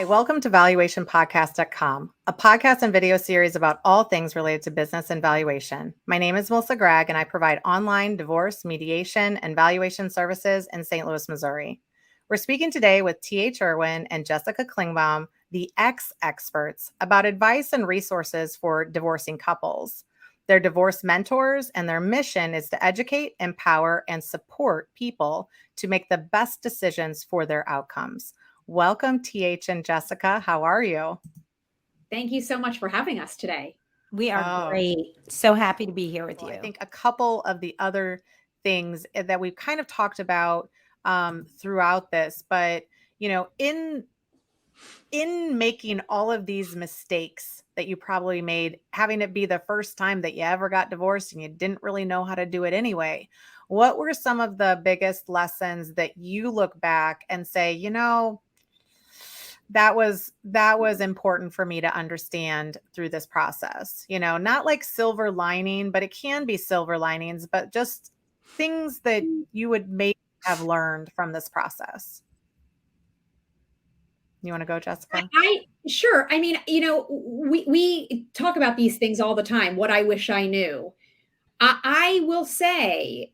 Hi, welcome to valuationpodcast.com, a podcast and video series about all things related to business and valuation. My name is Melissa Gragg, and I provide online divorce, mediation, and valuation services in St. Louis, Missouri. We're speaking today with T.H. Irwin and Jessica Klingbaum, the exEXPERTS, about advice and resources for divorcing couples. They're divorce mentors, and their mission is to educate, empower, and support people to make the best decisions for their outcomes. Welcome, TH and Jessica. How are you? Thank you so much for having us today. We are great. So happy to be here with you. I think a couple of the other things that we've kind of talked about throughout this, but in making all of these mistakes that you probably made, having it be the first time that you ever got divorced and you didn't really know how to do it anyway, what were some of the biggest lessons that you look back and say, that was important for me to understand through this process? Not like silver lining, but it can be silver linings, but just things that you would maybe have learned from this process. You want to go, Jessica? Sure. I mean, we talk about these things all the time. What I wish I knew. I will say,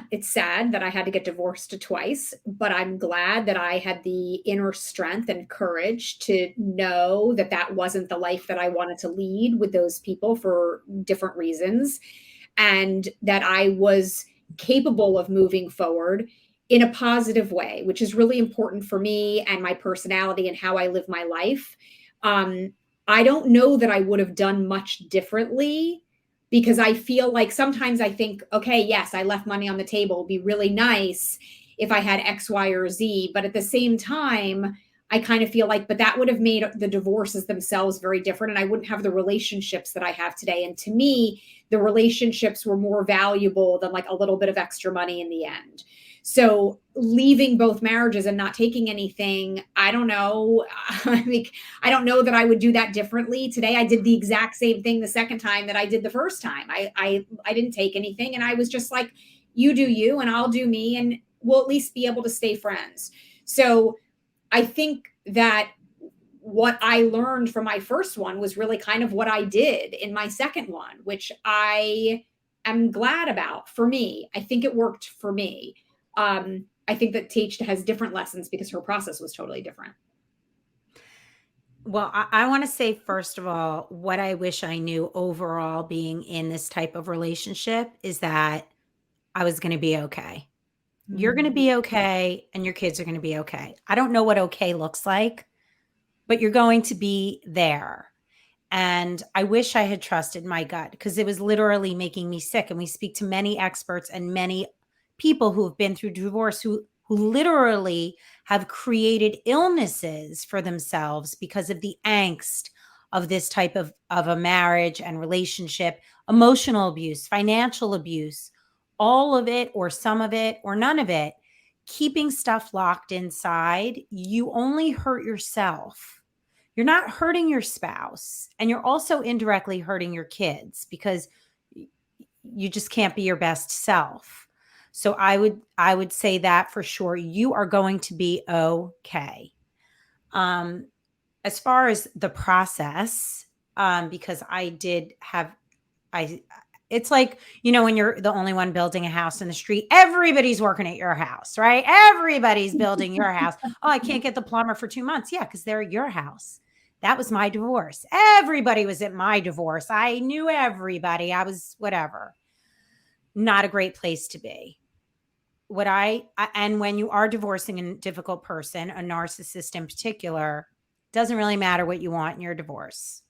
it's sad that I had to get divorced twice, but I'm glad that I had the inner strength and courage to know that that wasn't the life that I wanted to lead with those people for different reasons, and that I was capable of moving forward in a positive way, which is really important for me and my personality and how I live my life. I don't know that I would have done much differently, because I feel like sometimes I think, okay, yes, I left money on the table. It'd be really nice if I had X, Y, or Z. But at the same time, I kind of feel like, but that would have made the divorces themselves very different. And I wouldn't have the relationships that I have today. And to me, the relationships were more valuable than like a little bit of extra money in the end. So leaving both marriages and not taking anything, I don't know. I don't know that I would do that differently today. I did the exact same thing the second time that I did the first time. I didn't take anything, and I was just like, you do you and I'll do me, and we'll at least be able to stay friends. So I think that what I learned from my first one was really kind of what I did in my second one, which I am glad about. For me, I think it worked for me. I think that T.H. has different lessons because her process was totally different. Well, I want to say, first of all, what I wish I knew overall being in this type of relationship is that I was going to be okay. You're going to be okay, and your kids are going to be okay. I don't know what okay looks like, but you're going to be there. And I wish I had trusted my gut, because it was literally making me sick. And we speak to many experts and many people who have been through divorce who literally have created illnesses for themselves because of the angst of this type of a marriage and relationship, emotional abuse, financial abuse, all of it or some of it or none of it. Keeping stuff locked inside, you only hurt yourself. You're not hurting your spouse, and you're also indirectly hurting your kids, because you just can't be your best self. So I would say that for sure, you are going to be okay. As far as the process, because it's like, when you're the only one building a house in the street, everybody's working at your house, right? Everybody's building your house. Oh, I can't get the plumber for 2 months. Yeah, because they're at your house. That was my divorce. Everybody was at my divorce. I knew everybody. I was whatever. Not a great place to be. And when you are divorcing a difficult person, a narcissist in particular, doesn't really matter what you want in your divorce.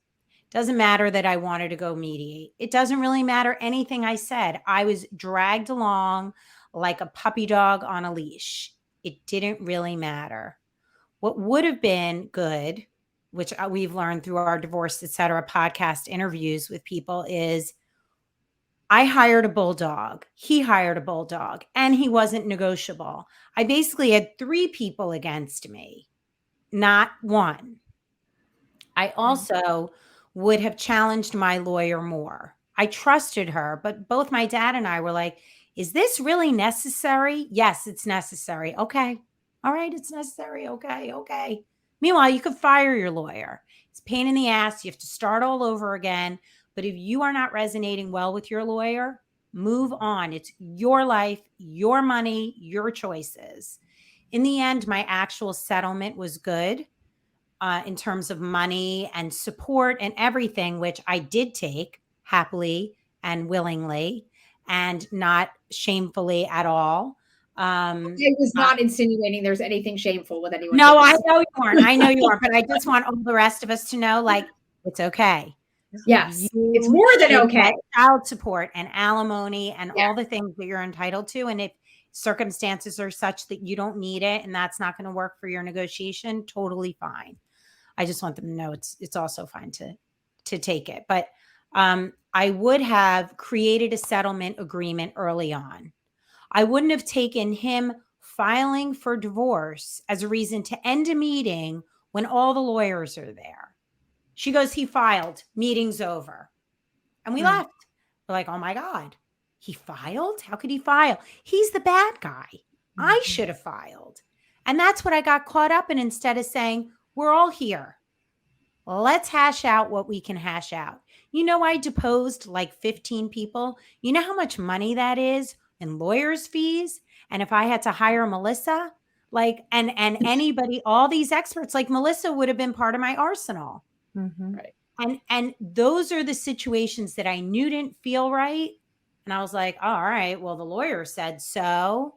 Doesn't matter that I wanted to go mediate. It doesn't really matter anything I said. I was dragged along like a puppy dog on a leash. It didn't really matter. What would have been good, which we've learned through our Divorce Etc. podcast interviews with people, is I hired a bulldog. He hired a bulldog, and he wasn't negotiable. I basically had 3 people against me, not one. I also would have challenged my lawyer more. I trusted her, but both my dad and I were like, is this really necessary? Yes, it's necessary. Okay. All right, it's necessary. Okay, okay. Meanwhile, you could fire your lawyer. It's a pain in the ass. You have to start all over again. But if you are not resonating well with your lawyer, move on. It's your life, your money, your choices. In the end, my actual settlement was good in terms of money and support and everything, which I did take happily and willingly and not shamefully at all. I was not insinuating there's anything shameful with anyone No, taking I this. know you aren't. I know you aren't, but I just want all the rest of us to know, like, it's okay. Yes, it's You more than should okay. get child support and alimony and Yeah. all the things that you're entitled to. And if circumstances are such that you don't need it and that's not going to work for your negotiation, totally fine. I just want them to know it's also fine to take it. But I would have created a settlement agreement early on. I wouldn't have taken him filing for divorce as a reason to end a meeting when all the lawyers are there. She goes, he filed, meeting's over. And we left. We're like, oh my God, he filed? How could he file? He's the bad guy. I should have filed. And that's what I got caught up in instead of saying, we're all here. Let's hash out what we can hash out. I deposed like 15 people. You know how much money that is in lawyers' fees? And if I had to hire Melissa, like, and anybody, all these experts, like Melissa would have been part of my arsenal. Right. And those are the situations that I knew didn't feel right. And I was like, oh, all right, well, the lawyer said so.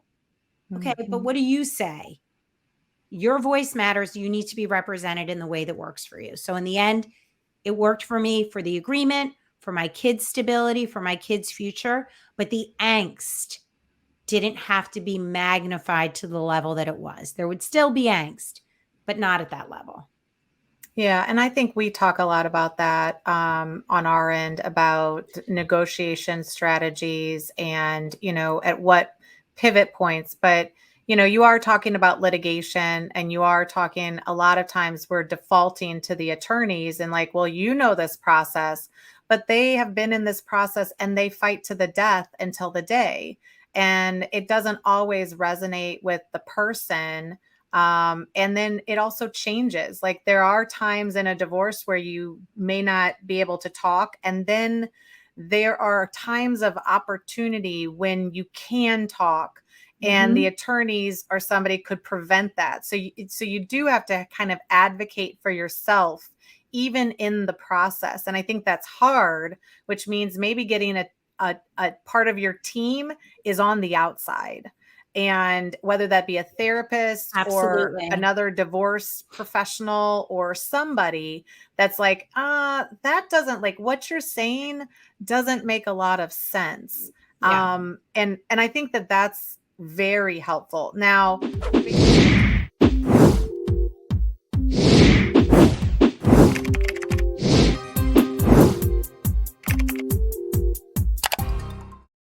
Okay, but what do you say? Your voice matters. You need to be represented in the way that works for you. So in the end, it worked for me for the agreement, for my kids' stability, for my kids' future. But the angst didn't have to be magnified to the level that it was. There would still be angst, but not at that level. Yeah, and I think we talk a lot about that on our end about negotiation strategies and, at what pivot points. But, you are talking about litigation and you are talking a lot of times we're defaulting to the attorneys and like, well, this process, but they have been in this process and they fight to the death until the day. And it doesn't always resonate with the person, and then it also changes. Like there are times in a divorce where you may not be able to talk. And then there are times of opportunity when you can talk and the attorneys or somebody could prevent that. So you do have to kind of advocate for yourself, even in the process. And I think that's hard, which means maybe getting a part of your team is on the outside. And whether that be a therapist or Absolutely. another divorce professional or somebody that's like, that doesn't, like, what you're saying doesn't make a lot of sense. Yeah. And I think that that's very helpful. Now,